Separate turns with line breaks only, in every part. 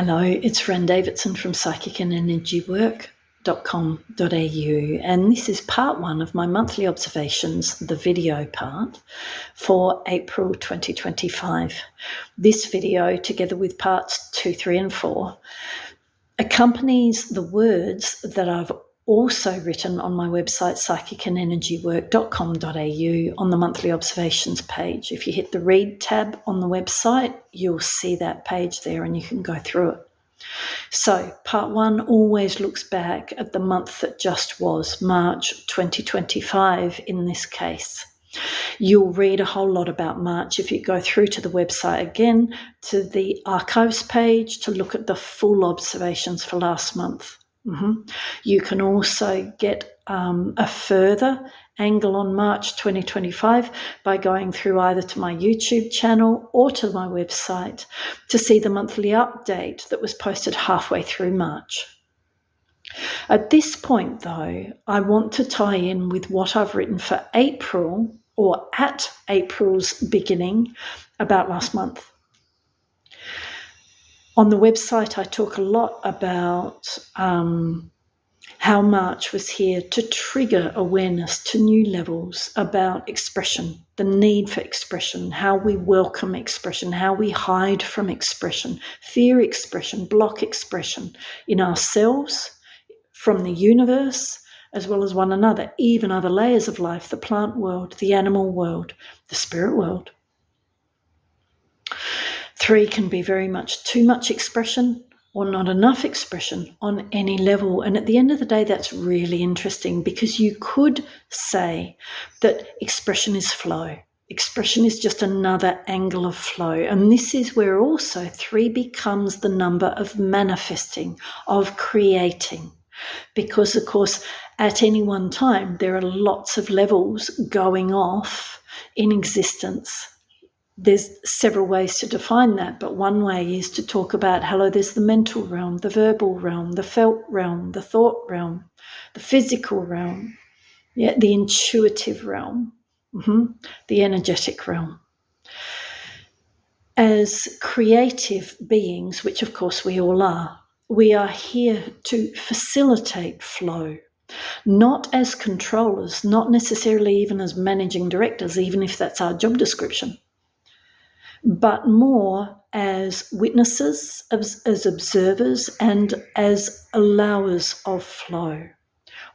Hello, it's Fran Davidson from psychicandenergywork.com.au, and this is part one of my monthly observations, the video part, for April 2025. This video, together with parts 2, 3 and 4, accompanies the words that I've also written on my website, psychicandenergywork.com.au, on the monthly observations page. If you hit the read tab on the website, you'll see that page there and you can go through it. So part one always looks back at the month that just was, March 2025 in this case. You'll read a whole lot about March if you go through to the website again, to the archives page to look at the full observations for last month. You can also get a further angle on March 2025 by going through either to my YouTube channel or to my website to see the monthly update that was posted halfway through March. At this point, though, I want to tie in with what I've written for April, or at April's beginning, about last month. On the website, I talk a lot about how March was here to trigger awareness to new levels about expression, the need for expression, how we welcome expression, how we hide from expression, fear expression, block expression in ourselves, from the universe, as well as one another, even other layers of life, the plant world, the animal world, the spirit world. 3 can be very much too much expression or not enough expression on any level. And at the end of the day, that's really interesting, because you could say that expression is flow. Expression is just another angle of flow. And this is where also 3 becomes the number of manifesting, of creating. Because, of course, at any one time, there are lots of levels going off in existence. There's several ways to define that, but one way is to talk about, there's the mental realm, the verbal realm, the felt realm, the thought realm, the physical realm, the intuitive realm, the energetic realm. As creative beings, which of course we all are, we are here to facilitate flow, not as controllers, not necessarily even as managing directors, even if that's our job description, but more as witnesses, as observers, and as allowers of flow.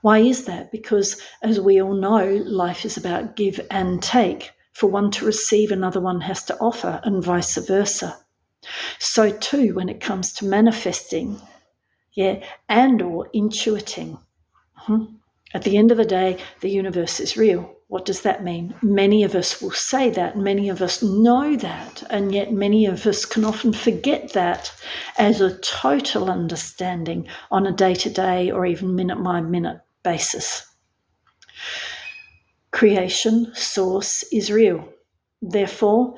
Why is that? Because, as we all know, life is about give and take. For one to receive, another one has to offer, and vice versa. So too, when it comes to manifesting, and or intuiting. At the end of the day, the universe is real. What does that mean? Many of us will say that, many of us know that, and yet many of us can often forget that as a total understanding on a day-to-day or even minute-by-minute basis. Creation, source is real. Therefore,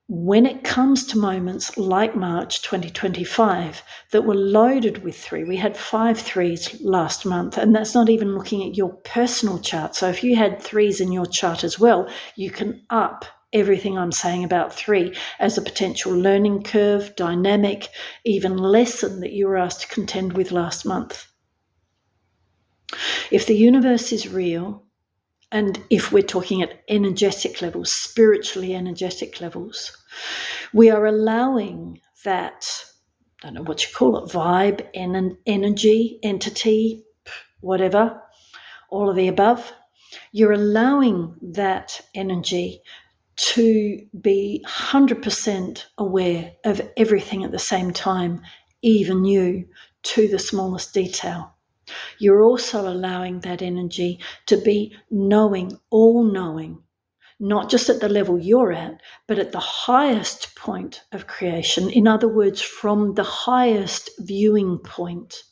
when it comes to moments like March 2025 that were loaded with 3, we had 5 3s last month, and that's not even looking at your personal chart. So if you had 3s in your chart as well, you can up everything I'm saying about 3 as a potential learning curve, dynamic, even lesson that you were asked to contend with last month. If the universe is real, and if we're talking at energetic levels, spiritually energetic levels, we are allowing that, I don't know what you call it, vibe, energy, entity, whatever, all of the above. You're allowing that energy to be 100% aware of everything at the same time, even you, to the smallest detail. You're also allowing that energy to be knowing, all-knowing, not just at the level you're at, but at the highest point of creation. In other words, from the highest viewing point,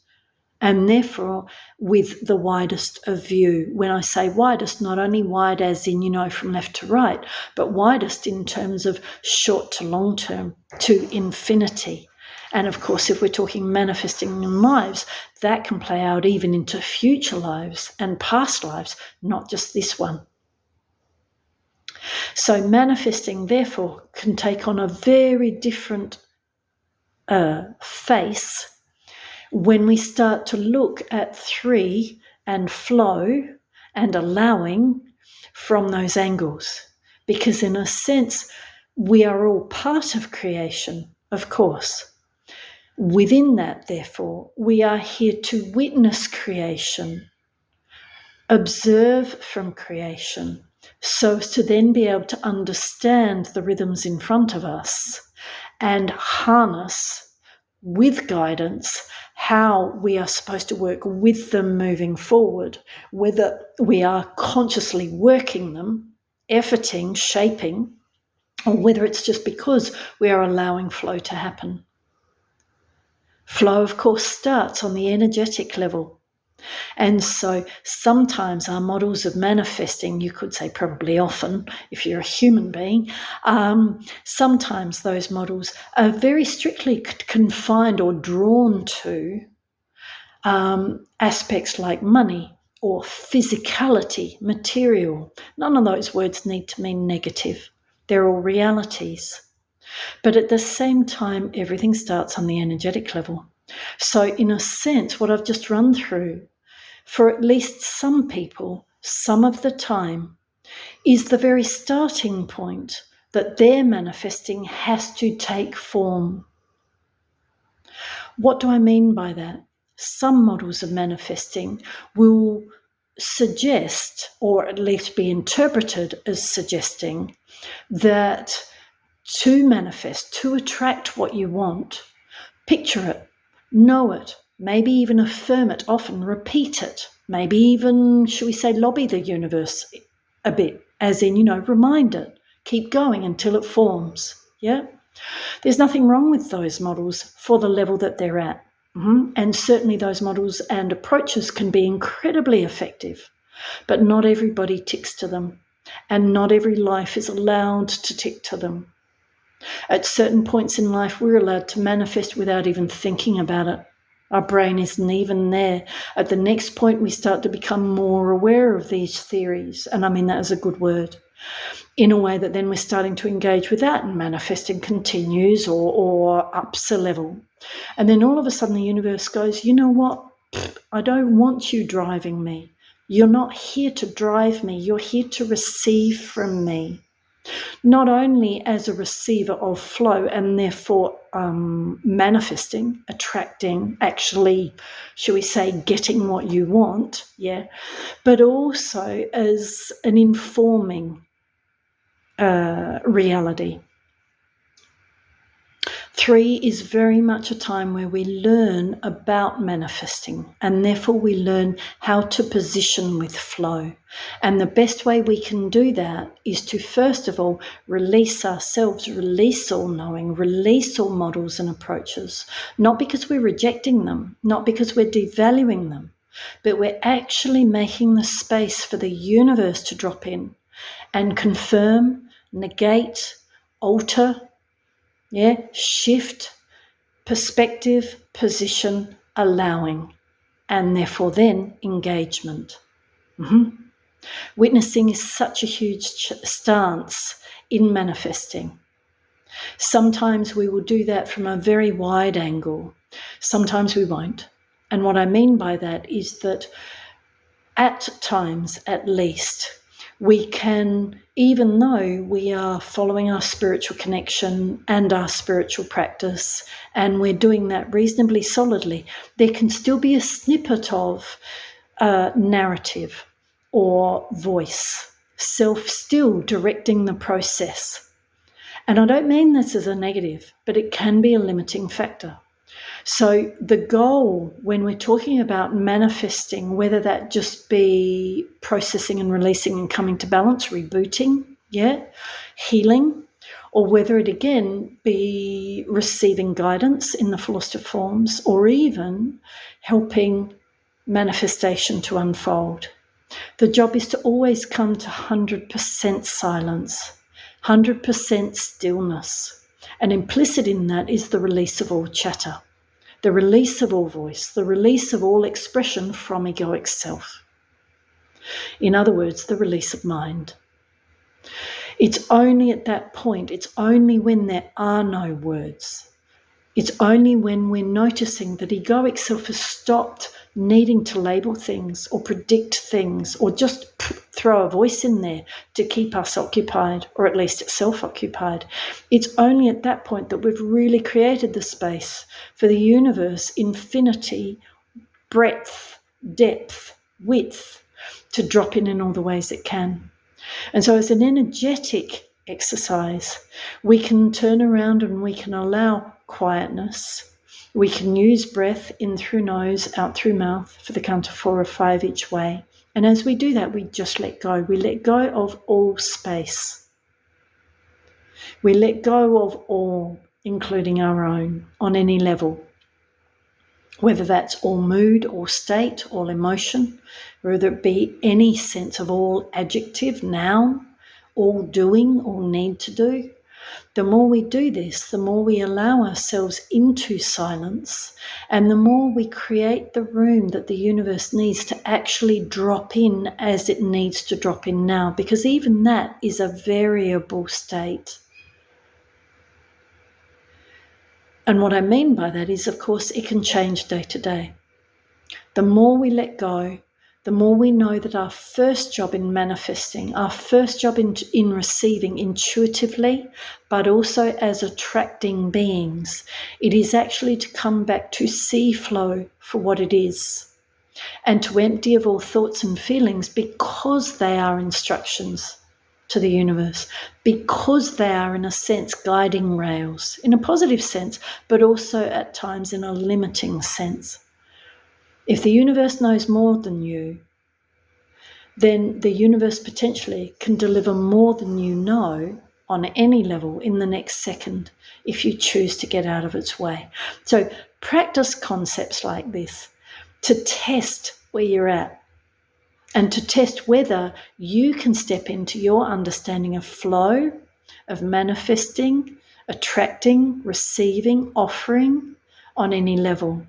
and therefore with the widest of view. When I say widest, not only wide as in, from left to right, but widest in terms of short to long term, to infinity. And of course, if we're talking manifesting in lives, that can play out even into future lives and past lives, not just this one. So manifesting, therefore, can take on a very different face when we start to look at 3 and flow and allowing from those angles. Because in a sense, we are all part of creation, of course. Within that, therefore, we are here to witness creation, observe from creation, so as to then be able to understand the rhythms in front of us and harness with guidance how we are supposed to work with them moving forward, whether we are consciously working them, efforting, shaping, or whether it's just because we are allowing flow to happen. Flow, of course, starts on the energetic level. And so sometimes our models of manifesting, you could say probably often, if you're a human being, sometimes those models are very strictly confined or drawn to aspects like money or physicality, material. None of those words need to mean negative. They're all realities. But at the same time, everything starts on the energetic level. So in a sense, what I've just run through, for at least some people, some of the time, is the very starting point that their manifesting has to take form. What do I mean by that? Some models of manifesting will suggest, or at least be interpreted as suggesting, that to manifest, to attract what you want, picture it, know it, maybe even affirm it, often repeat it, maybe even, should we say, lobby the universe a bit, as in, remind it, keep going until it forms, yeah? There's nothing wrong with those models for the level that they're at. And certainly those models and approaches can be incredibly effective, but not everybody ticks to them, and not every life is allowed to tick to them. At certain points in life, we're allowed to manifest without even thinking about it. Our brain isn't even there. At the next point, we start to become more aware of these theories, and I mean that is a good word, in a way that then we're starting to engage with that, and manifesting continues or ups a level. And then all of a sudden the universe goes, you know what? I don't want you driving me. You're not here to drive me. You're here to receive from me. Not only as a receiver of flow and therefore manifesting, attracting, actually, shall we say, getting what you want, yeah, but also as an informing reality. 3 is very much a time where we learn about manifesting, and therefore we learn how to position with flow. And the best way we can do that is to, first of all, release ourselves, release all knowing, release all models and approaches, not because we're rejecting them, not because we're devaluing them, but we're actually making the space for the universe to drop in and confirm, negate, alter, shift, perspective, position, allowing, and therefore then engagement. Witnessing is such a huge stance in manifesting. Sometimes we will do that from a very wide angle. Sometimes we won't. And what I mean by that is that at times, at least, we can, even though we are following our spiritual connection and our spiritual practice, and we're doing that reasonably solidly, there can still be a snippet of narrative or voice, self still directing the process. And I don't mean this as a negative, but it can be a limiting factor. So the goal when we're talking about manifesting, whether that just be processing and releasing and coming to balance, rebooting, healing, or whether it again be receiving guidance in the fullest of forms, or even helping manifestation to unfold. The job is to always come to 100% silence, 100% stillness. And implicit in that is the release of all chatter, the release of all voice, the release of all expression from egoic self. In other words, the release of mind. It's only at that point, it's only when there are no words, It's only when we're noticing that egoic self has stopped needing to label things or predict things or just throw a voice in there to keep us occupied, or at least self-occupied. It's only at that point that we've really created the space for the universe, infinity, breadth, depth, width, to drop in all the ways it can. And so as an energetic exercise, we can turn around and we can allow quietness. We can use breath in through nose, out through mouth for the count of 4 or 5 each way. And as we do that, we just let go. We let go of all space. We let go of all, including our own, on any level. Whether that's all mood, all state, all emotion, whether it be any sense of all adjective, noun, all doing, all need to do. The more we do this, the more we allow ourselves into silence, and the more we create the room that the universe needs to actually drop in as it needs to drop in now, because even that is a variable state. And what I mean by that is, of course, it can change day to day. The more we let go, the more we know that our first job in manifesting, our first job in receiving intuitively, but also as attracting beings, it is actually to come back to see flow for what it is and to empty of all thoughts and feelings, because they are instructions to the universe, because they are, in a sense, guiding rails, in a positive sense, but also at times in a limiting sense. If the universe knows more than you, then the universe potentially can deliver more than you know on any level in the next second if you choose to get out of its way. So practice concepts like this to test where you're at and to test whether you can step into your understanding of flow, of manifesting, attracting, receiving, offering on any level.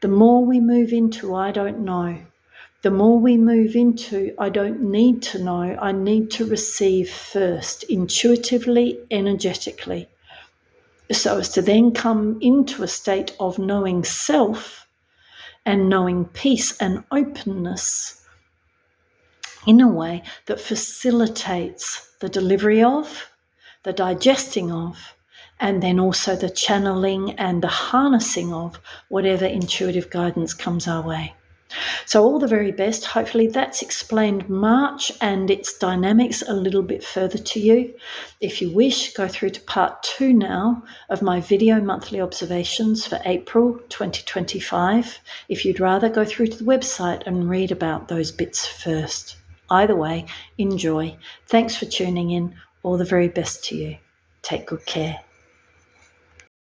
The more we move into I don't know, the more we move into I don't need to know, I need to receive first, intuitively, energetically, so as to then come into a state of knowing self and knowing peace and openness in a way that facilitates the delivery of, the digesting of, and then also the channeling and the harnessing of whatever intuitive guidance comes our way. So all the very best. Hopefully that's explained March and its dynamics a little bit further to you. If you wish, go through to part 2 now of my video monthly observations for April 2025. If you'd rather, go through to the website and read about those bits first. Either way, enjoy. Thanks for tuning in. All the very best to you. Take good care.